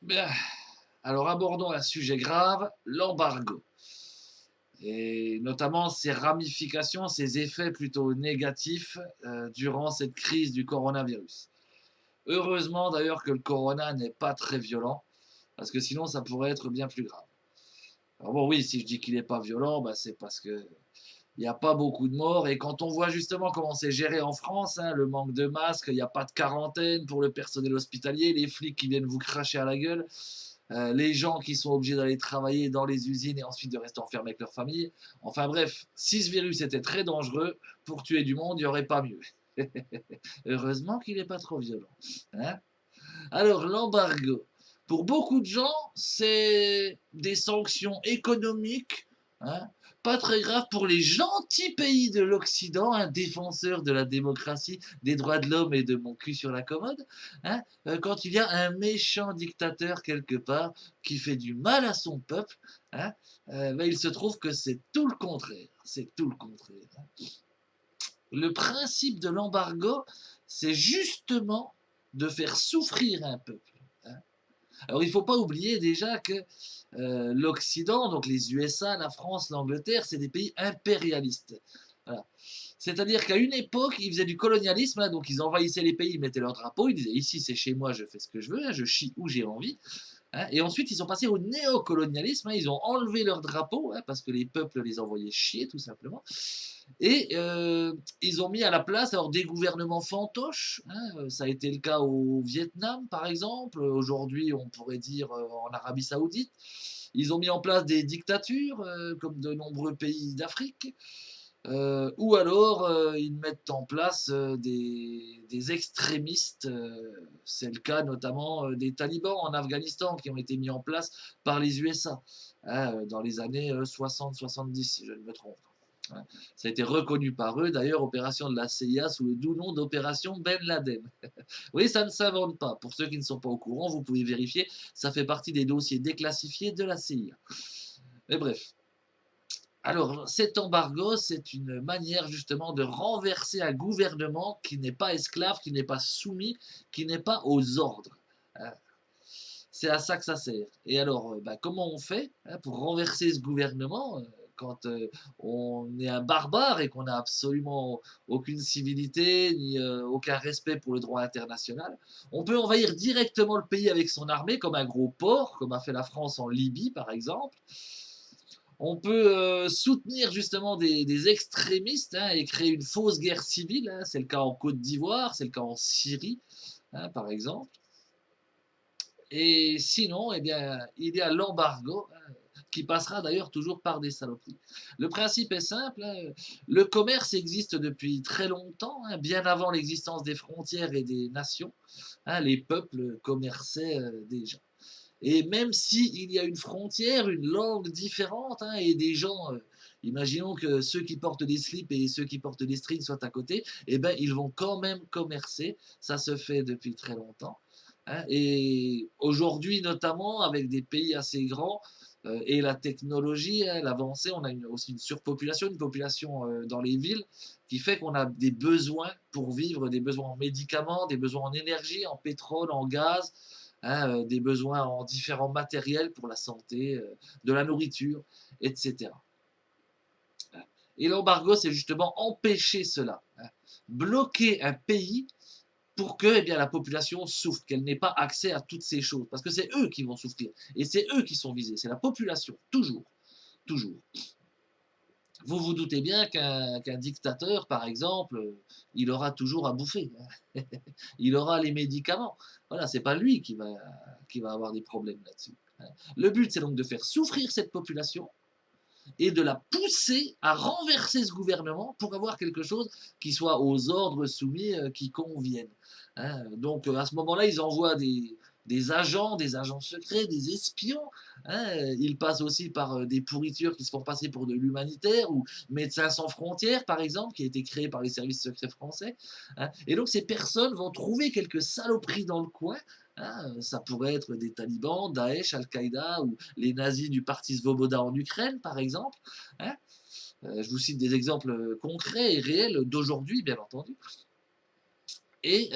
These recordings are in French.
Bien. Alors abordons un sujet grave, l'embargo. Et notamment ses ramifications, ses effets plutôt négatifs durant cette crise du coronavirus. Heureusement d'ailleurs que le corona n'est pas très violent, parce que sinon ça pourrait être bien plus grave. Alors bon oui, si je dis qu'il n'est pas violent, bah, c'est parce que il n'y a pas beaucoup de morts. Et quand on voit justement comment c'est géré en France, hein, le manque de masques, il n'y a pas de quarantaine pour le personnel hospitalier, les flics qui viennent vous cracher à la gueule, les gens qui sont obligés d'aller travailler dans les usines et ensuite de rester enfermés avec leur famille. Enfin bref, si ce virus était très dangereux, pour tuer du monde, il n'y aurait pas mieux. Heureusement qu'il n'est pas trop violent. Hein. Alors l'embargo, pour beaucoup de gens, c'est des sanctions économiques, hein, pas très graves pour les gentils pays de l'Occident, un défenseur de la démocratie, des droits de l'homme et de mon cul sur la commode, hein, quand il y a un méchant dictateur quelque part qui fait du mal à son peuple, hein, ben il se trouve que c'est tout le contraire. C'est tout le contraire. Hein. Le principe de l'embargo, c'est justement de faire souffrir un peuple. Hein. Alors il ne faut pas oublier déjà que l'Occident, donc les USA, la France, l'Angleterre, c'est des pays impérialistes. Voilà. C'est-à-dire qu'à une époque, ils faisaient du colonialisme, hein, donc ils envahissaient les pays, ils mettaient leur drapeau, ils disaient ici c'est chez moi, je fais ce que je veux, hein, je chie où j'ai envie. Hein. Et ensuite, ils sont passés au néocolonialisme, hein, ils ont enlevé leur drapeau, hein, parce que les peuples les envoyaient chier tout simplement. Et ils ont mis à la place alors, des gouvernements fantoches. Hein, ça a été le cas au Vietnam, par exemple. Aujourd'hui, on pourrait dire en Arabie Saoudite. Ils ont mis en place des dictatures, comme de nombreux pays d'Afrique. Ou alors, ils mettent en place des extrémistes. C'est le cas notamment des talibans en Afghanistan qui ont été mis en place par les USA hein, dans les années 60-70, si je ne me trompe. Hein. Ça a été reconnu par eux, d'ailleurs, opération de la CIA sous le doux nom d'opération Ben Laden. Oui, ça ne s'invente pas. Pour ceux qui ne sont pas au courant, vous pouvez vérifier, ça fait partie des dossiers déclassifiés de la CIA. Mais bref. Alors, cet embargo, c'est une manière justement de renverser un gouvernement qui n'est pas esclave, qui n'est pas soumis, qui n'est pas aux ordres. Hein. C'est à ça que ça sert. Et alors, bah, comment on fait hein, pour renverser ce gouvernement quand on est un barbare et qu'on n'a absolument aucune civilité ni aucun respect pour le droit international? On peut envahir directement le pays avec son armée, comme un gros porc, comme a fait la France en Libye par exemple. On peut soutenir justement des extrémistes hein, et créer une fausse guerre civile. Hein. C'est le cas en Côte d'Ivoire, c'est le cas en Syrie, hein, par exemple. Et sinon, eh bien, il y a l'embargo, hein, qui passera d'ailleurs toujours par des saloperies. Le principe est simple, hein, le commerce existe depuis très longtemps, hein, bien avant l'existence des frontières et des nations. Hein, les peuples commerçaient déjà. Et même s'il y a une frontière, une langue différente, hein, et des gens, imaginons que ceux qui portent des slips et ceux qui portent des strings soient à côté, eh ben, ils vont quand même commercer. Ça se fait depuis très longtemps. Hein, et aujourd'hui, notamment, avec des pays assez grands, et la technologie, hein, l'avancée, on a aussi une surpopulation, une population dans les villes, qui fait qu'on a des besoins pour vivre, des besoins en médicaments, des besoins en énergie, en pétrole, en gaz, hein, des besoins en différents matériels pour la santé, de la nourriture, etc. Et l'embargo, c'est justement empêcher cela, hein, bloquer un pays pour que eh bien, la population souffre, qu'elle n'ait pas accès à toutes ces choses, parce que c'est eux qui vont souffrir, et c'est eux qui sont visés, c'est la population, toujours, toujours. Vous vous doutez bien qu'un dictateur, par exemple, il aura toujours à bouffer. Hein. Il aura les médicaments. Voilà, c'est pas lui qui va avoir des problèmes là-dessus. Hein. Le but, c'est donc de faire souffrir cette population et de la pousser à renverser ce gouvernement pour avoir quelque chose qui soit aux ordres soumis qui conviennent. Hein. Donc à ce moment-là, ils envoient des agents secrets, des espions. Hein. Ils passent aussi par des pourritures qui se font passer pour de l'humanitaire, ou Médecins sans frontières, par exemple, qui a été créé par les services secrets français. Hein. Et donc ces personnes vont trouver quelques saloperies dans le coin. Hein. Ça pourrait être des talibans, Daesh, Al-Qaïda ou les nazis du parti Svoboda en Ukraine, par exemple. Hein. Je vous cite des exemples concrets et réels d'aujourd'hui, bien entendu. Et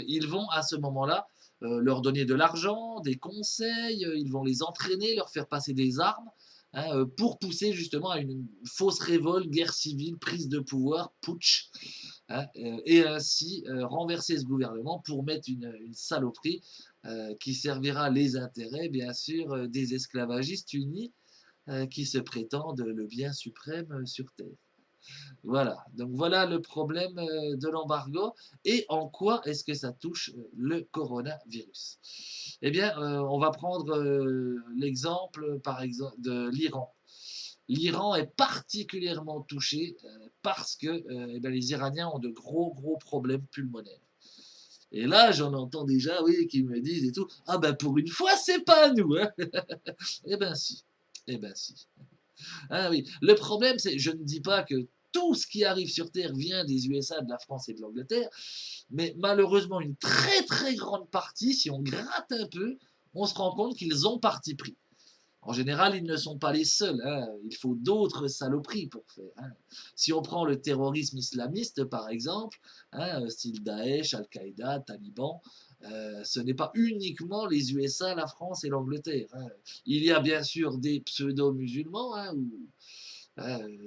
ils vont à ce moment-là leur donner de l'argent, des conseils, ils vont les entraîner, leur faire passer des armes, hein, pour pousser justement à une fausse révolte, guerre civile, prise de pouvoir, putsch, hein, et ainsi renverser ce gouvernement pour mettre une saloperie qui servira les intérêts, bien sûr, des esclavagistes unis qui se prétendent le bien suprême sur Terre. Voilà, donc voilà le problème de l'embargo et en quoi est-ce que ça touche le coronavirus. Eh bien, on va prendre l'exemple par exemple de l'Iran. L'Iran est particulièrement touché parce que eh bien, les Iraniens ont de gros problèmes pulmonaires. Et là, j'en entends déjà, oui, qui me disent et tout, ah ben pour une fois, c'est pas nous, hein. Eh ben si, eh ben si. Ah oui, le problème, c'est, je ne dis pas que tout ce qui arrive sur Terre vient des USA, de la France et de l'Angleterre, mais malheureusement, une très grande partie, si on gratte un peu, on se rend compte qu'ils ont parti pris. En général, ils ne sont pas les seuls, hein. Il faut d'autres saloperies pour faire, hein. Si on prend le terrorisme islamiste, par exemple, hein, style Daesh, Al-Qaïda, Taliban, ce n'est pas uniquement les USA, la France et l'Angleterre, hein. Il y a bien sûr des pseudo-musulmans, hein, ou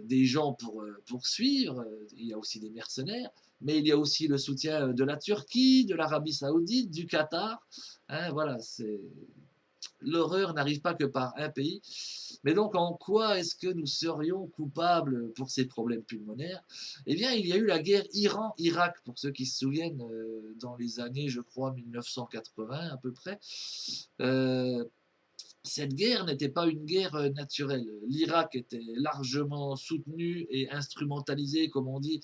des gens pour suivre, il y a aussi des mercenaires, mais il y a aussi le soutien de la Turquie, de l'Arabie Saoudite, du Qatar, hein, voilà, c'est l'horreur n'arrive pas que par un pays. Mais donc, en quoi est-ce que nous serions coupables pour ces problèmes pulmonaires? Eh bien, il y a eu la guerre Iran-Irak, pour ceux qui se souviennent, dans les années, je crois, 1980 à peu près. Euh, Cette guerre n'était pas une guerre naturelle. L'Irak était largement soutenu et instrumentalisé, comme on dit,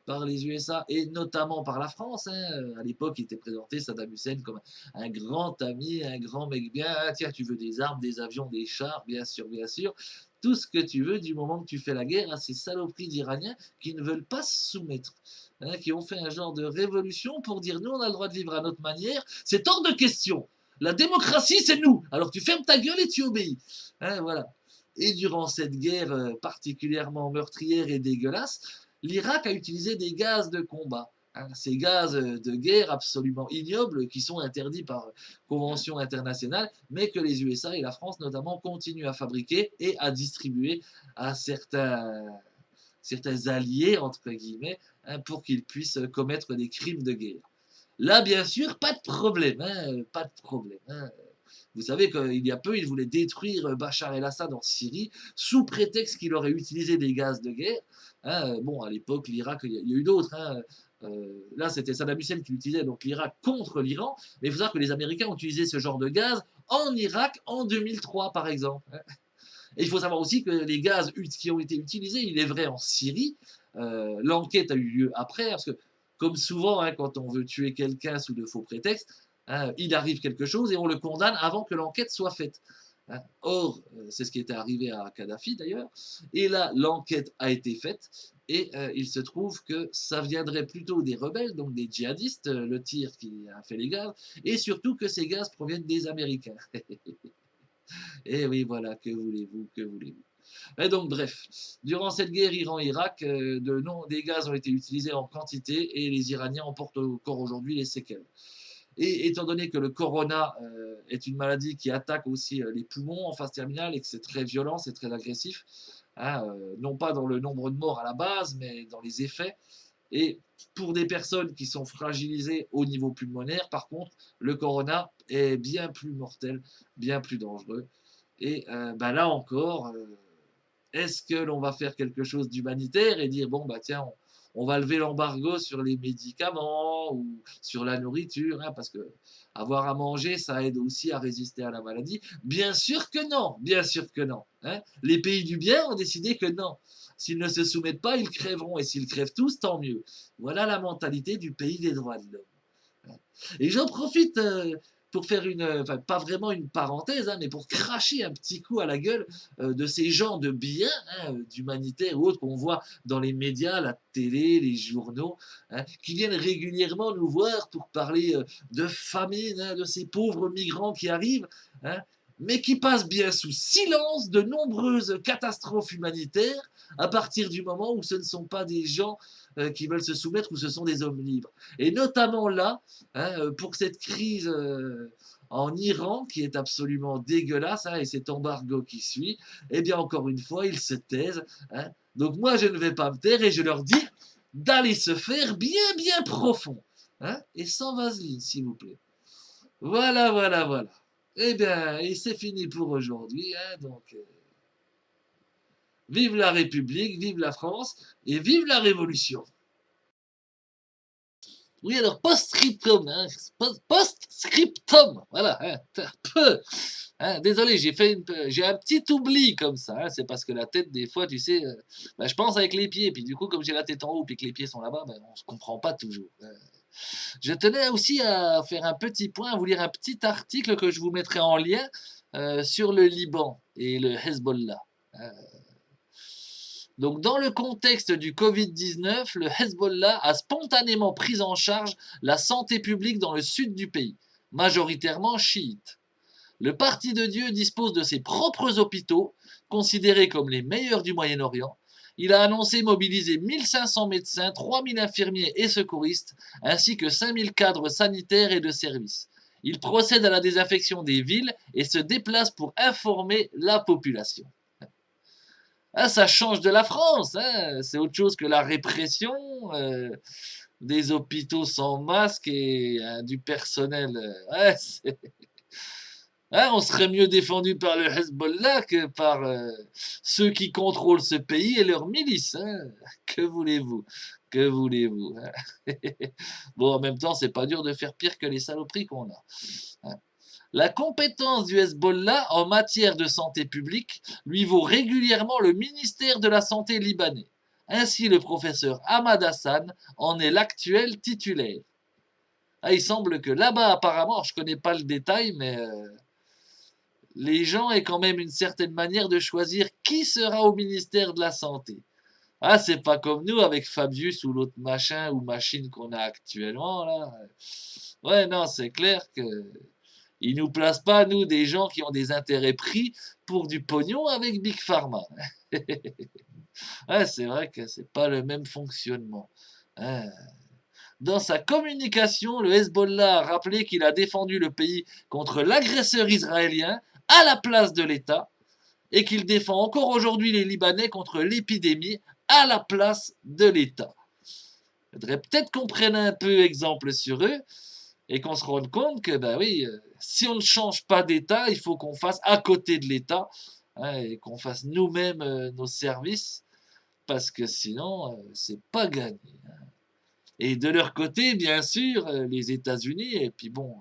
par les USA et notamment par la France, hein. À l'époque, il était présenté Saddam Hussein comme un grand ami, un grand mec bien. Ah, tiens, tu veux des armes, des avions, des chars, bien sûr, bien sûr. Tout ce que tu veux du moment que tu fais la guerre à ces saloperies d'Iraniens qui ne veulent pas se soumettre, hein, qui ont fait un genre de révolution pour dire nous, on a le droit de vivre à notre manière. C'est hors de question. La démocratie, c'est nous. Alors tu fermes ta gueule et tu obéis. Hein, voilà. Et durant cette guerre particulièrement meurtrière et dégueulasse, l'Irak a utilisé des gaz de combat. Hein, ces gaz de guerre absolument ignobles qui sont interdits par convention internationale, mais que les USA et la France notamment continuent à fabriquer et à distribuer à certains alliés, entre guillemets, hein, pour qu'ils puissent commettre des crimes de guerre. Là, bien sûr, pas de problème, hein, pas de problème, hein. Vous savez qu'il y a peu, ils voulaient détruire Bachar el-Assad en Syrie sous prétexte qu'il aurait utilisé des gaz de guerre, hein. Bon, à l'époque, l'Irak, il y a eu d'autres, hein. Là, c'était Saddam Hussein qui l'utilisait, donc l'Irak contre l'Iran. Mais il faut savoir que les Américains ont utilisé ce genre de gaz en Irak en 2003, par exemple, hein. Et il faut savoir aussi que les gaz qui ont été utilisés, il est vrai, en Syrie, l'enquête a eu lieu après, parce que comme souvent, hein, quand on veut tuer quelqu'un sous de faux prétextes, hein, il arrive quelque chose et on le condamne avant que l'enquête soit faite, hein. Or, c'est ce qui était arrivé à Kadhafi d'ailleurs, et là, l'enquête a été faite, et il se trouve que ça viendrait plutôt des rebelles, donc des djihadistes, le tir qui a fait les gaz, et surtout que ces gaz proviennent des Américains. Et oui, voilà, que voulez-vous, que voulez-vous. Et donc, bref, durant cette guerre Iran-Irak, des gaz ont été utilisés en quantité et les Iraniens en portent encore aujourd'hui les séquelles. Et étant donné que le corona est une maladie qui attaque aussi les poumons en phase terminale et que c'est très violent, c'est très agressif, hein, non pas dans le nombre de morts à la base, mais dans les effets. Et pour des personnes qui sont fragilisées au niveau pulmonaire, par contre, le corona est bien plus mortel, bien plus dangereux. Et ben là encore, est-ce que l'on va faire quelque chose d'humanitaire et dire, bon, bah tiens, on va lever l'embargo sur les médicaments ou sur la nourriture, hein, parce que avoir à manger, ça aide aussi à résister à la maladie. Bien sûr que non, bien sûr que non, hein. Les pays du bien ont décidé que non. S'ils ne se soumettent pas, ils crèveront. Et s'ils crèvent tous, tant mieux. Voilà la mentalité du pays des droits de l'homme. Et j'en profite pour faire enfin pas vraiment une parenthèse, hein, mais pour cracher un petit coup à la gueule de ces gens de bien, hein, d'humanitaires ou autres qu'on voit dans les médias, la télé, les journaux, hein, qui viennent régulièrement nous voir pour parler de famine, hein, de ces pauvres migrants qui arrivent, hein. mais qui passe bien sous silence de nombreuses catastrophes humanitaires à partir du moment où ce ne sont pas des gens qui veulent se soumettre, ou ce sont des hommes libres. Et notamment là, hein, pour cette crise en Iran, qui est absolument dégueulasse, hein, et cet embargo qui suit, eh bien encore une fois, ils se taisent. Hein. Donc moi, je ne vais pas me taire et je leur dis d'aller se faire bien, bien profond. Hein, et sans vaseline, s'il vous plaît. Voilà, voilà, voilà. Eh bien, et c'est fini pour aujourd'hui. Hein, donc, vive la République, vive la France et vive la Révolution. Oui, alors post-scriptum, hein, post-scriptum, voilà, hein, un peu. Hein, désolé, j'ai un petit oubli comme ça. Hein, c'est parce que la tête, des fois, tu sais, bah, je pense avec les pieds. Puis du coup, comme j'ai la tête en haut et que les pieds sont là-bas, bah, on se comprend pas toujours. Hein. Je tenais aussi à faire un petit point, à vous lire un petit article que je vous mettrai en lien sur le Liban et le Hezbollah. Euh, donc, dans le contexte du Covid-19, le Hezbollah a spontanément pris en charge la santé publique dans le sud du pays, majoritairement chiite. Le Parti de Dieu dispose de ses propres hôpitaux, considérés comme les meilleurs du Moyen-Orient. Il a annoncé mobiliser 1500 médecins, 3000 infirmiers et secouristes, ainsi que 5000 cadres sanitaires et de services. Il procède à la désinfection des villes et se déplace pour informer la population. Ah, ça change de la France, hein. C'est autre chose que la répression, des hôpitaux sans masque et du personnel. Ouais, hein, on serait mieux défendu par le Hezbollah que par ceux qui contrôlent ce pays et leurs milices. Hein. Que voulez-vous? Que voulez-vous? Hein. Bon, en même temps, c'est pas dur de faire pire que les saloperies qu'on a. Hein. La compétence du Hezbollah en matière de santé publique lui vaut régulièrement le ministère de la Santé libanais. Ainsi, le professeur Ahmad Hassan en est l'actuel titulaire. Ah, il semble que là-bas, apparemment, je ne connais pas le détail, mais les gens aient quand même une certaine manière de choisir qui sera au ministère de la Santé. Ah, c'est pas comme nous avec Fabius ou l'autre machin ou machine qu'on a actuellement, là. Ouais, non, c'est clair que ils nous placent pas, nous, des gens qui ont des intérêts pris pour du pognon avec Big Pharma. Ouais, c'est vrai que c'est pas le même fonctionnement. Hein. Dans sa communication, le Hezbollah a rappelé qu'il a défendu le pays contre l'agresseur israélien à la place de l'État et qu'il défend encore aujourd'hui les Libanais contre l'épidémie à la place de l'État. Il faudrait peut-être qu'on prenne un peu exemple sur eux et qu'on se rende compte que, ben oui, si on ne change pas d'État, il faut qu'on fasse à côté de l'État, hein, et qu'on fasse nous-mêmes nos services, parce que sinon, c'est pas gagné. Hein. Et de leur côté, bien sûr, les États-Unis, et puis bon,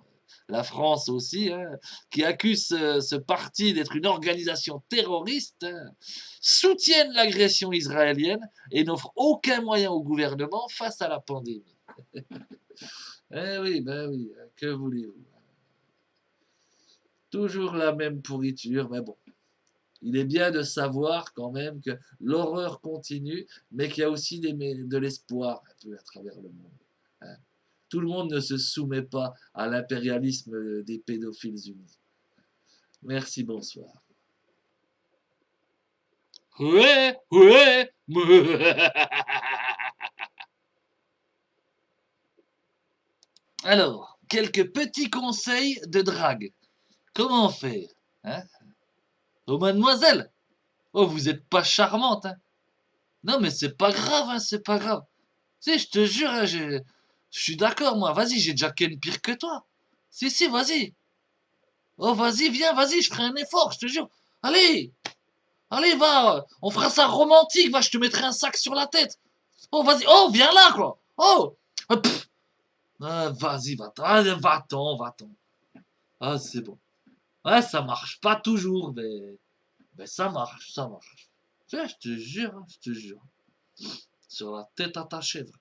la France aussi, hein, qui accuse ce parti d'être une organisation terroriste, hein, soutiennent l'agression israélienne et n'offrent aucun moyen au gouvernement face à la pandémie. Eh oui, ben oui, que voulez-vous? Toujours la même pourriture, mais bon. Il est bien de savoir quand même que l'horreur continue, mais qu'il y a aussi de l'espoir un peu à travers le monde. Hein. Tout le monde ne se soumet pas à l'impérialisme des pédophiles unis. Merci, bonsoir. Ouais, ouais, Alors, quelques petits conseils de drague. Comment faire? Hein? Oh, mademoiselle! Oh, vous êtes pas charmante, hein? Non, mais c'est pas grave, hein, c'est pas grave. Tu sais, je te jure, hein, je suis d'accord, moi. Vas-y, j'ai déjà ken pire que toi. Si, si, vas-y. Oh, vas-y, viens, vas-y, je ferai un effort, je te jure. Allez, allez, va, on fera ça romantique, va, je te mettrai un sac sur la tête. Oh, vas-y, oh, viens là, quoi. Oh, vas-y, va-t'en, va-t'en, va-t'en. Ah, c'est bon. Ouais, ça marche pas toujours, mais ça marche, ça marche. Tiens, je te jure, hein, je te jure. Sur la tête à ta chèvre.